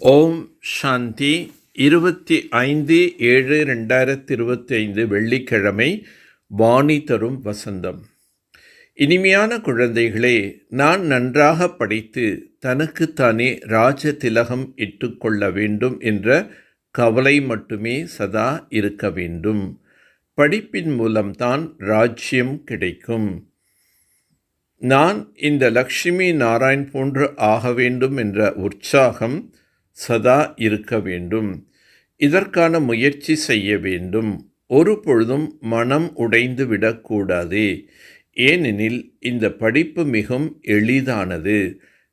ஓம் சாந்தி 25/7/2025 வெள்ளிக்கிழமை. வாணி தரும் வசந்தம். இனிமையான குழந்தைகளே, நான் நன்றாக படித்து தனக்குத்தானே ராஜ திலகம் இட்டுக்கொள்ள வேண்டும் என்ற கவலை மட்டுமே சதா இருக்க வேண்டும். படிப்பின் மூலம்தான் ராஜ்யம் கிடைக்கும். நான் இந்த லக்ஷ்மி நாராயண் போன்று ஆக வேண்டும் என்ற உற்சாகம் சதா இருக்க வேண்டும். இதற்கான முயற்சி செய்ய வேண்டும். ஒரு பொழுதும் மனம் உடைந்து விடக்கூடாது. ஏனெனில் இந்த படிப்பு மிகவும் எளிதானது.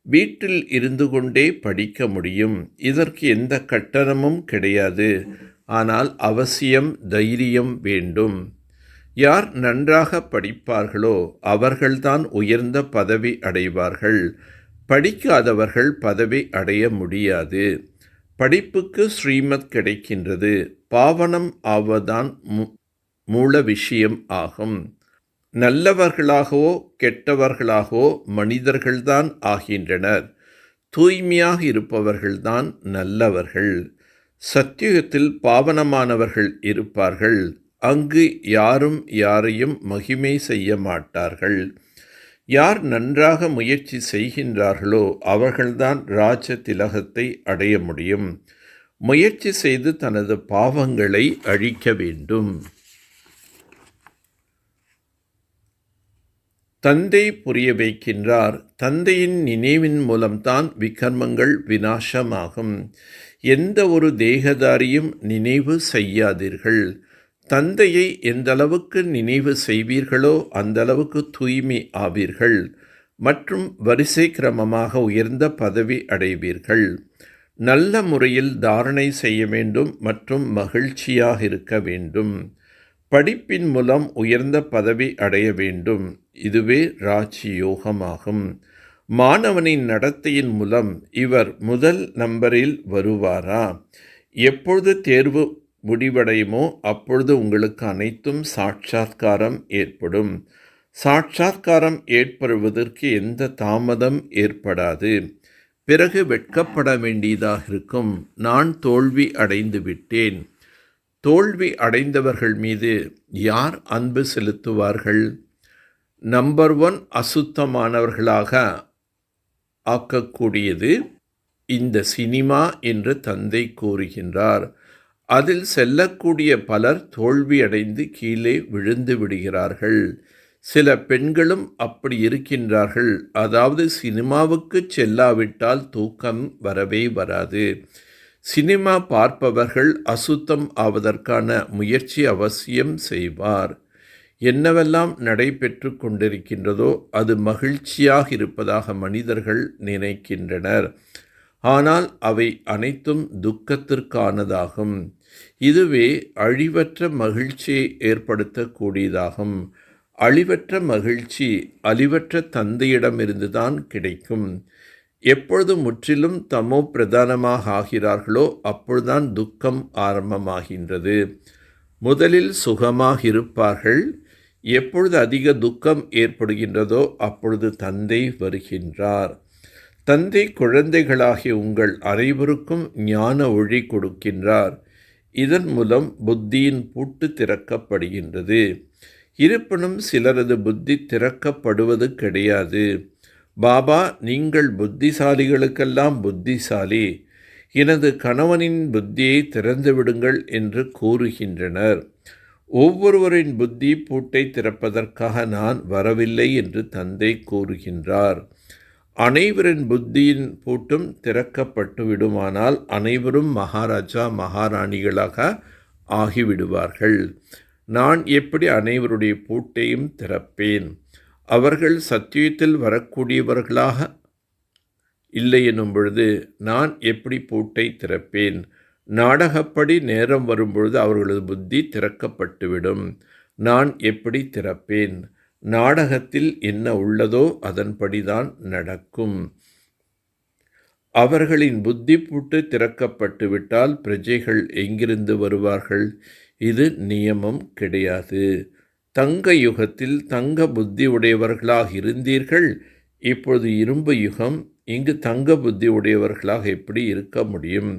வீட்டில் இருந்து கொண்டே படிக்க முடியும். இதற்கு எந்த கட்டணமும் கிடையாது. ஆனால் அவசியம் தைரியம் வேண்டும். யார் நன்றாக படிப்பார்களோ அவர்கள்தான் உயர்ந்த பதவி அடைவார்கள். படிக்காதவர்கள் பதவி அடைய முடியாது. படிப்புக்கு ஸ்ரீமத் கிடைக்கின்றது. பாவனம் ஆவதான் மூல விஷயம் ஆகும். நல்லவர்களாகவோ கெட்டவர்களாகவோ மனிதர்கள்தான் ஆகின்றனர். தூய்மையாக இருப்பவர்கள்தான் நல்லவர்கள். சத்தியுகத்தில் பாவனமானவர்கள் இருப்பார்கள். அங்கு யாரும் யாரையும் மகிமை செய்ய மாட்டார்கள். யார் நன்றாக முயற்சி செய்கின்றார்களோ அவர்கள்தான் ராஜ திலகத்தை அடைய முடியும். முயற்சி செய்து தனது பாவங்களை அழிக்க வேண்டும். தந்தை புரிய வைக்கின்றார். தந்தையின் நினைவின் மூலம்தான் விகர்மங்கள் விநாசமாகும். எந்த ஒரு தேகதாரியும் நினைவு செய்யாதீர்கள். தந்தையை எந்தளவுக்கு நினைவு செய்வீர்களோ அந்தளவுக்கு தூய்மை ஆவீர்கள் மற்றும் வரிசை கிரமமாக உயர்ந்த பதவி அடைவீர்கள். நல்ல முறையில் தாரணை செய்ய வேண்டும் மற்றும் மகிழ்ச்சியாக இருக்க வேண்டும். படிப்பின் மூலம் உயர்ந்த பதவி அடைய வேண்டும். இதுவே ராஜயோகமாகும். மாணவனின் நடத்தையின் மூலம் இவர் முதல் நம்பரில் வருவாரா? எப்பொழுது தேர்வு முடிவடையுமோ அப்பொழுது உங்களுக்கு அனைத்தும் சாட்சாத்காரம் ஏற்படும். சாட்சாத்காரம் ஏற்படுவதற்கு எந்த தாமதம் ஏற்படாது. பிறகு வெட்கப்பட வேண்டியதாக இருக்கும். நான் தோல்வி அடைந்து விட்டேன். தோல்வி அடைந்தவர்கள் மீது யார் அன்பு செலுத்துவார்கள்? நம்பர் 1 அசுத்தமானவர்களாக ஆக்கக்கூடியது இந்த சினிமா என்று தந்தை கூறுகின்றார். அதில் செல்லக்கூடிய பலர் தோல்வியடைந்து கீழே விழுந்து விடுகிறார்கள். சில பெண்களும் அப்படி இருக்கின்றார்கள். அதாவது சினிமாவுக்கு செல்லாவிட்டால் தூக்கம் வரவே வராது. சினிமா பார்ப்பவர்கள் அசுத்தம் ஆவதற்கான முயற்சி அவசியம் செய்வார். என்னவெல்லாம் நடைபெற்று கொண்டிருக்கின்றதோ அது மகிழ்ச்சியாக இருப்பதாக மனிதர்கள் நினைக்கின்றனர். ஆனால் அவை அனைத்தும் துக்கத்திற்கானதாகும். இதுவே அழிவற்ற மகிழ்ச்சியை ஏற்படுத்தக்கூடியதாகும். அழிவற்ற மகிழ்ச்சி அழிவற்ற தந்தையிடமிருந்துதான் கிடைக்கும். எப்பொழுது முற்றிலும் தமோ பிரதானமாக ஆகிறார்களோ அப்பொழுதுதான் துக்கம் ஆரம்பமாகின்றது. முதலில் சுகமாக இருப்பார்கள். எப்பொழுது அதிக துக்கம் ஏற்படுகின்றதோ அப்பொழுது தந்தை வருகின்றார். தந்தை குழந்தைகளாகிய உங்கள் அனைவருக்கும் ஞான ஒளி கொடுக்கின்றார். இதன் மூலம் புத்தியின் பூட்டு திறக்கப்படுகின்றது. இருப்பினும் சிலரது புத்தி திறக்கப்படுவது கிடையாது. பாபா, நீங்கள் புத்திசாலிகளுக்கெல்லாம் புத்திசாலி, எனது கணவனின் புத்தியை திறந்து விடுங்கள் என்று கூறுகின்றனர். ஒவ்வொருவரின் புத்தி பூட்டை திறப்பதற்காக நான் வரவில்லை என்று தந்தை கூறுகின்றார். அனைவரின் புத்தியின் பூட்டும் திறக்கப்பட்டு விடுமானால் அனைவரும் மகாராஜா மகாராணிகளாக ஆகிவிடுவார்கள். நான் எப்படி அனைவருடைய பூட்டையும் திறப்பேன்? அவர்கள் சத்தியத்தில் வரக்கூடியவர்களாக இல்லை எனும் பொழுது நான் எப்படி பூட்டை திறப்பேன்? நாடகப்படி நேரம் வரும்பொழுது அவர்களது புத்தி திறக்கப்பட்டுவிடும். நான் எப்படி திறப்பேன்? நாடகத்தில் என்ன உள்ளதோ அதன்படிதான் நடக்கும். அவர்களின் புத்தி பூட்டு திறக்கப்பட்டுவிட்டால் பிரஜைகள் எங்கிருந்து வருவார்கள்? இது நியமம் கிடையாது. தங்க யுகத்தில் தங்க புத்தி உடையவர்களாக இருந்தீர்கள். இப்பொழுது இரும்பு யுகம். இங்கு தங்க புத்தி உடையவர்களாக எப்படி இருக்க முடியும்?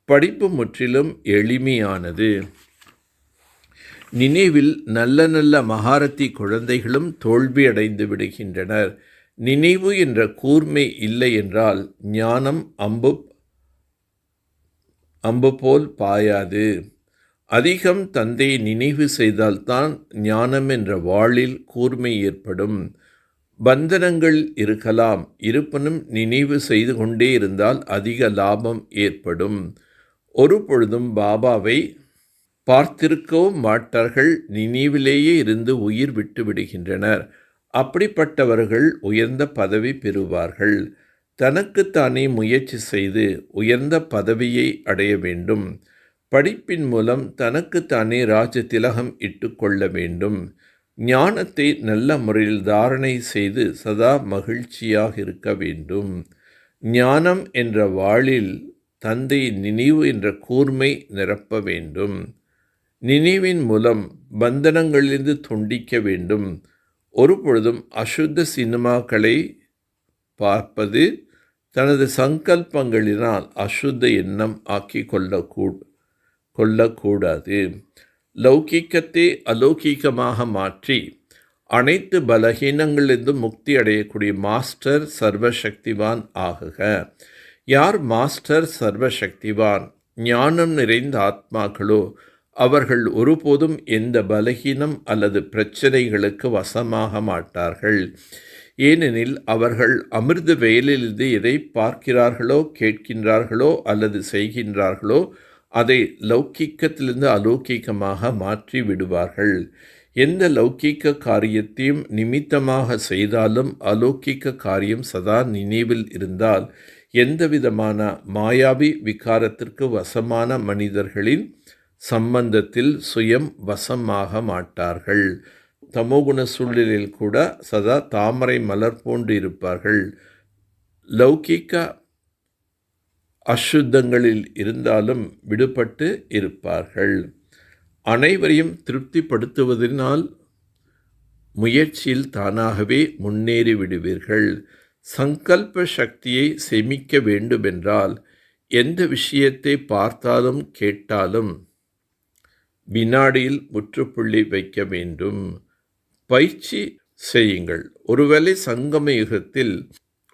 படிப்பு முற்றிலும் எளிமையானது. நினைவில் நல்ல நல்ல மகாரத்தி குழந்தைகளும் தோல்வி அடைந்து விடுகின்றனர். நினைவு என்ற கூர்மை இல்லை என்றால் ஞானம் அம்பு போல் பாயாது. அதிகம் தந்தையை நினைவு செய்தால்தான் ஞானம் என்ற வாளில் கூர்மை ஏற்படும். பந்தனங்கள் இருக்கலாம், இருப்பினும் நினைவு செய்து கொண்டே இருந்தால் அதிக லாபம் ஏற்படும். ஒரு பொழுதும் பாபாவை பார்த்திருக்கவும் மாட்டார்கள். நினைவிலேயே இருந்து உயிர் விட்டு விடுகின்றனர். அப்படிப்பட்டவர்கள் உயர்ந்த பதவி பெறுவார்கள். தனக்குத்தானே முயற்சி செய்து உயர்ந்த பதவியை அடைய வேண்டும். படிப்பின் மூலம் தனக்குத்தானே ராஜ திலகம் இட்டுக்கொள்ள வேண்டும். ஞானத்தை நல்ல முறையில் தாரணை செய்து சதா மகிழ்ச்சியாக இருக்க வேண்டும். ஞானம் என்ற வாளில் தந்தை நினைவு என்ற கூர்மை நிரப்ப வேண்டும். நினைவின் மூலம் பந்தனங்களிலிருந்து துண்டிக்க வேண்டும். ஒரு பொழுதும் அசுத்த சினிமாக்களை பார்ப்பது தனது சங்கல்பங்களினால் அசுத்த எண்ணம் ஆக்கி கொள்ளக்கூடாது. லௌகீகத்தை அலௌகீகமாக மாற்றி அனைத்து பலகீனங்களிலிருந்தும் முக்தி அடையக்கூடிய மாஸ்டர் சர்வசக்திவான் ஆகுக. யார் மாஸ்டர் சர்வசக்திவான் ஞானம் நிறைந்த ஆத்மாக்களோ அவர்கள் ஒருபோதும் எந்த பலகீனம் அல்லது பிரச்சனைகளுக்கு வசமாக மாட்டார்கள். ஏனெனில் அவர்கள் அமிர்த வேலிலிருந்து எதை பார்க்கிறார்களோ கேட்கின்றார்களோ அல்லது செய்கின்றார்களோ அதை லௌகீகத்திலிருந்து அலௌகீகமாக மாற்றி விடுவார்கள். எந்த லௌகீக காரியத்தையும் நிமித்தமாக செய்தாலும் அலௌகீக காரியம் சதா நினைவில் இருந்தால் எந்தவிதமான மாயாவி விகாரத்திற்கு வசமான மனிதர்களின் சம்பந்தத்தில் சுயம் வசமாக மாட்டார்கள். தமோகுண சூழ்நிலையில் கூட சதா தாமரை மலர் போன்று இருப்பார்கள். லௌகீக அசுத்தங்களில் இருந்தாலும் விடுபட்டு இருப்பார்கள். அனைவரையும் திருப்திப்படுத்துவதனால் முயற்சியில் தானாகவே முன்னேறி விடுவீர்கள். சங்கல்ப சக்தியை சேமிக்க வேண்டுமென்றால் எந்த விஷயத்தை பார்த்தாலும் கேட்டாலும் வினாடியில் முற்றுப்புள்ளி வைக்க வேண்டும். பயிற்சி செய்யுங்கள்.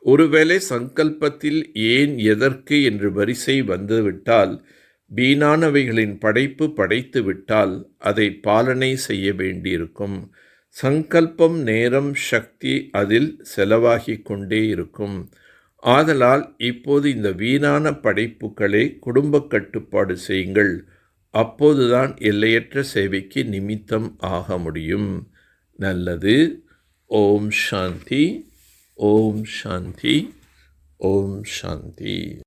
ஒருவேளை சங்கல்பத்தில் ஏன் எதற்கு என்று வரிசை வந்துவிட்டால் வீணானவைகளின் படைத்து விட்டால் அதை பாலனை செய்ய வேண்டியிருக்கும். சங்கல்பம் நேரம் சக்தி அதில் செலவாகி கொண்டே இருக்கும். ஆதலால் இப்போது இந்த வீணான படைப்புகளை குடும்ப கட்டுப்பாடு செய்யுங்கள். அப்போதுதான் எல்லையற்ற சேவைக்கு நிமித்தம் ஆக முடியும். நல்லது. ஓம் சாந்தி. ஓம் சாந்தி. ஓம் சாந்தி.